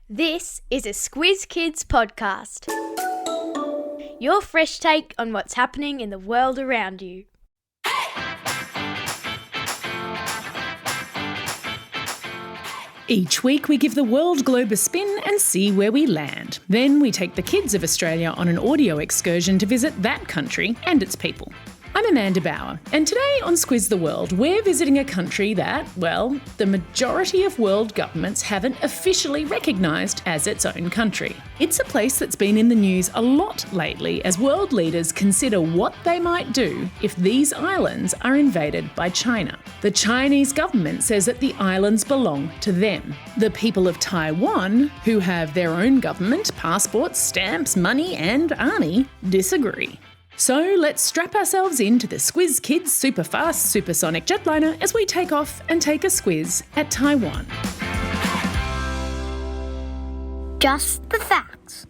This is a Squiz Kids podcast. Your fresh take on what's happening in the world around you. Each week we give the world globe a spin and see where we land. Then we take the kids of Australia on an audio excursion to visit that country and its people. I'm Amanda Bauer, and today on Squiz the World, we're visiting a country that, well, the majority of world governments haven't officially recognised as its own country. It's a place that's been in the news a lot lately as world leaders consider what they might do if these islands are invaded by China. The Chinese government says that the islands belong to them. The people of Taiwan, who have their own government, passports, stamps, money and army, disagree. So let's strap ourselves into the Squiz Kids super-fast supersonic jetliner as we take off and take a squiz at Taiwan. Just the facts.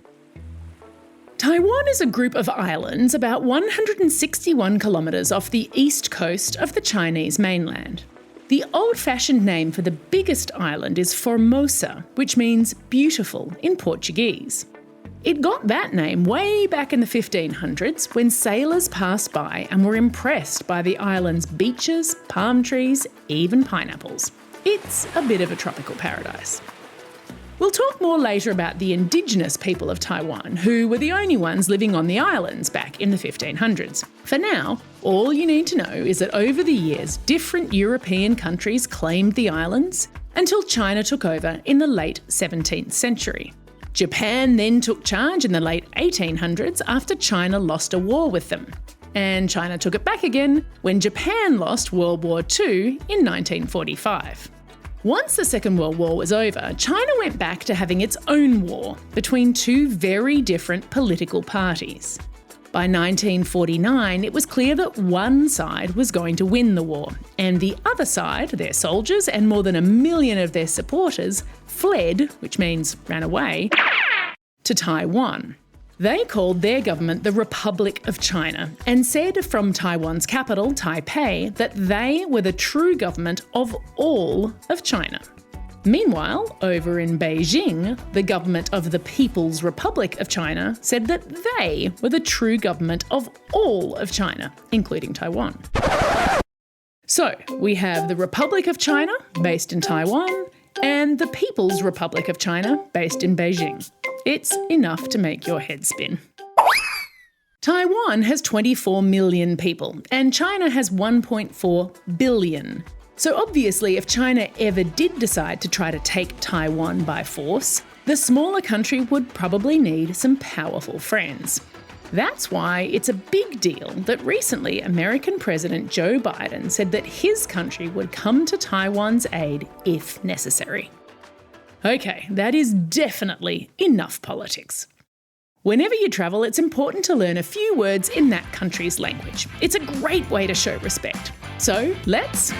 Taiwan is a group of islands about 161 kilometres off the east coast of the Chinese mainland. The old-fashioned name for the biggest island is Formosa, which means beautiful in Portuguese. It got that name way back in the 1500s when sailors passed by and were impressed by the island's beaches, palm trees, even pineapples. It's a bit of a tropical paradise. We'll talk more later about the indigenous people of Taiwan, who were the only ones living on the islands back in the 1500s. For now, all you need to know is that over the years, different European countries claimed the islands until China took over in the late 17th century. Japan then took charge in the late 1800s after China lost a war with them. And China took it back again when Japan lost World War II in 1945. Once the Second World War was over, China went back to having its own war between two very different political parties. By 1949, it was clear that one side was going to win the war, and the other side, their soldiers and more than 1 million of their supporters, fled, which means ran away, to Taiwan. They called their government the Republic of China and said from Taiwan's capital, Taipei, that they were the true government of all of China. Meanwhile, over in Beijing, the government of the People's Republic of China said that they were the true government of all of China, including Taiwan. So, we have the Republic of China, based in Taiwan, and the People's Republic of China, based in Beijing. It's enough to make your head spin. Taiwan has 24 million people, and China has 1.4 billion. So obviously, if China ever did decide to try to take Taiwan by force, the smaller country would probably need some powerful friends. That's why it's a big deal that recently American President Joe Biden said that his country would come to Taiwan's aid if necessary. Okay, that is definitely enough politics. Whenever you travel, it's important to learn a few words in that country's language. It's a great way to show respect. So let's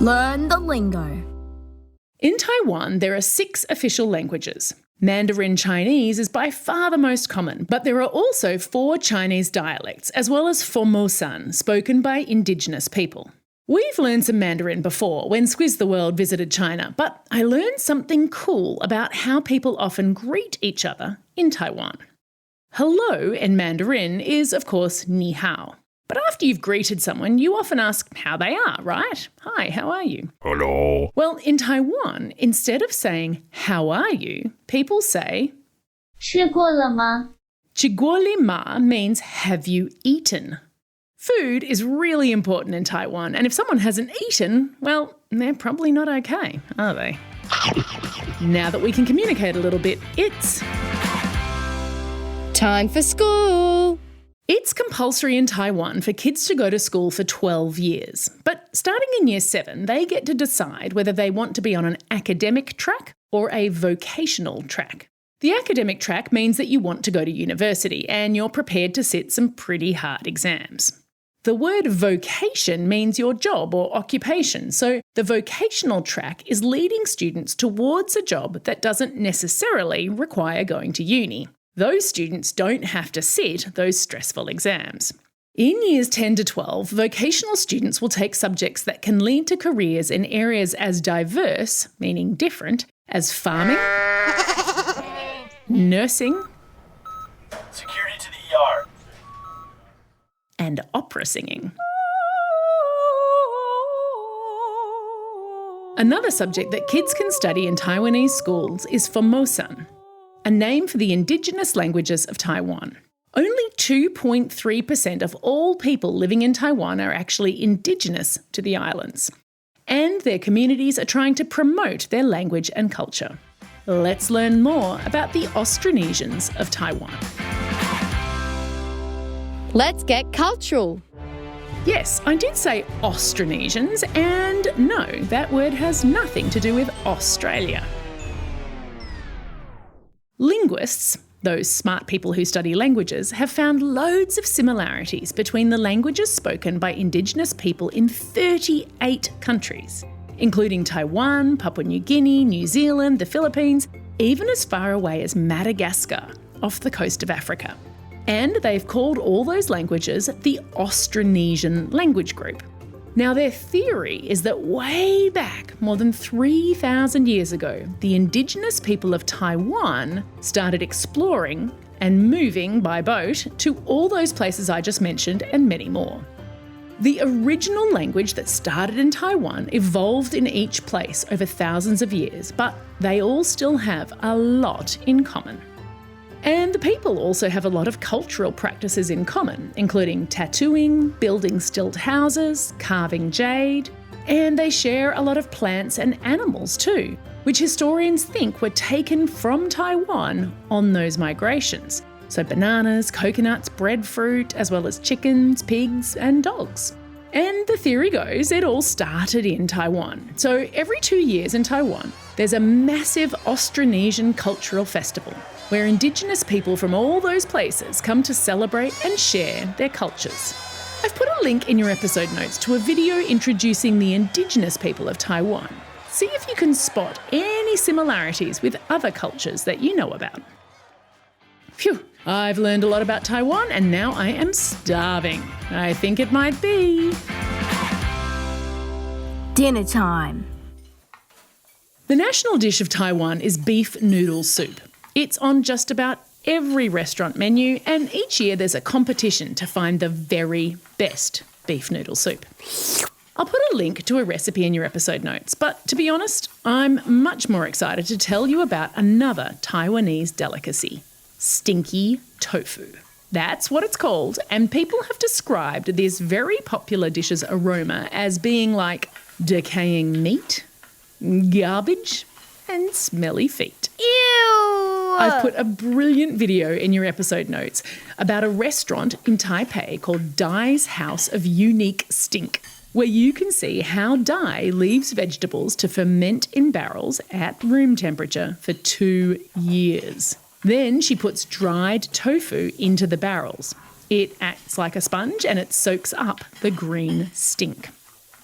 learn the lingo. In Taiwan, there are 6 official languages. Mandarin Chinese is by far the most common, but there are also 4 Chinese dialects, as well as Formosan, spoken by indigenous people. We've learned some Mandarin before when Squiz the World visited China, but I learned something cool about how people often greet each other in Taiwan. Hello in Mandarin is, of course, ni hao. But after you've greeted someone, you often ask how they are, right? Hi, how are you? Hello. Well, in Taiwan, instead of saying, how are you, people say, 吃过了吗? 吃过了吗 means have you eaten? Food is really important in Taiwan, and if someone hasn't eaten, well, they're probably not okay, are they? Now that we can communicate a little bit, it's time for school. It's compulsory in Taiwan for kids to go to school for 12 years. But starting in year 7, they get to decide whether they want to be on an academic track or a vocational track. The academic track means that you want to go to university and you're prepared to sit some pretty hard exams. The word vocation means your job or occupation, so the vocational track is leading students towards a job that doesn't necessarily require going to uni. Those students don't have to sit those stressful exams. In years 10 to 12, vocational students will take subjects that can lead to careers in areas as diverse, meaning different, as farming, nursing, security to the ER, and opera singing. Another subject that kids can study in Taiwanese schools is Formosan, a name for the indigenous languages of Taiwan. Only 2.3% of all people living in Taiwan are actually indigenous to the islands, and their communities are trying to promote their language and culture. Let's learn more about the Austronesians of Taiwan. Let's get cultural. Yes, I did say Austronesians, and no, that word has nothing to do with Australia. Linguists, those smart people who study languages, have found loads of similarities between the languages spoken by Indigenous people in 38 countries, including Taiwan, Papua New Guinea, New Zealand, the Philippines, even as far away as Madagascar, off the coast of Africa. And they've called all those languages the Austronesian language group. Now, their theory is that way back, more than 3,000 years ago, the indigenous people of Taiwan started exploring and moving by boat to all those places I just mentioned and many more. The original language that started in Taiwan evolved in each place over thousands of years, but they all still have a lot in common. And the people also have a lot of cultural practices in common, including tattooing, building stilt houses, carving jade, and they share a lot of plants and animals too, which historians think were taken from Taiwan on those migrations. So bananas, coconuts, breadfruit, as well as chickens, pigs, and dogs. And the theory goes it all started in Taiwan. So every 2 years in Taiwan, there's a massive Austronesian cultural festival where Indigenous people from all those places come to celebrate and share their cultures. I've put a link in your episode notes to a video introducing the Indigenous people of Taiwan. See if you can spot any similarities with other cultures that you know about. Phew, I've learned a lot about Taiwan and now I am starving. I think it might be dinner time. The national dish of Taiwan is beef noodle soup. It's on just about every restaurant menu, and each year there's a competition to find the very best beef noodle soup. I'll put a link to a recipe in your episode notes, but to be honest, I'm much more excited to tell you about another Taiwanese delicacy, stinky tofu. That's what it's called, and people have described this very popular dish's aroma as being like decaying meat, garbage, and smelly feet. Ew! I've put a brilliant video in your episode notes about a restaurant in Taipei called Dai's House of Unique Stink, where you can see how Dai leaves vegetables to ferment in barrels at room temperature for 2 years. Then she puts dried tofu into the barrels. It acts like a sponge and it soaks up the green stink.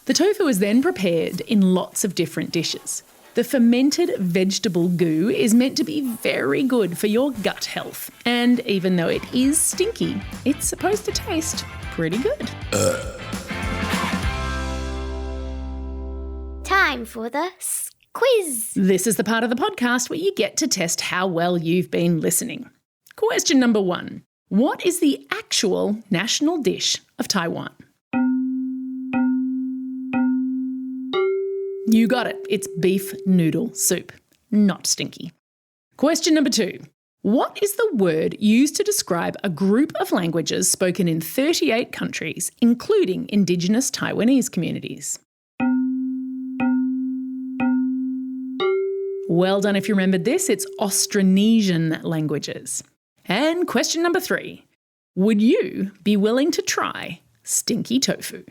The tofu is then prepared in lots of different dishes. The fermented vegetable goo is meant to be very good for your gut health. And even though it is stinky, it's supposed to taste pretty good. Time for the quiz. This is the part of the podcast where you get to test how well you've been listening. Question number 1. What is the actual national dish of Taiwan? You got it. It's beef noodle soup. Not stinky. Question number 2. What is the word used to describe a group of languages spoken in 38 countries, including Indigenous Taiwanese communities? Well done if you remembered this. It's Austronesian languages. And question number 3. Would you be willing to try stinky tofu?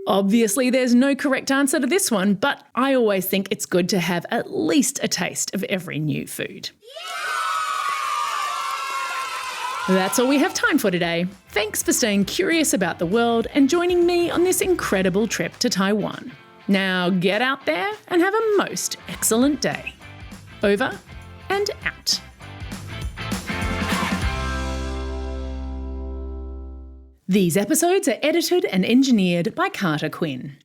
Obviously, there's no correct answer to this one, but I always think it's good to have at least a taste of every new food. That's all we have time for today. Thanks for staying curious about the world and joining me on this incredible trip to Taiwan. Now get out there and have a most excellent day. Over and out. These episodes are edited and engineered by Carter Quinn.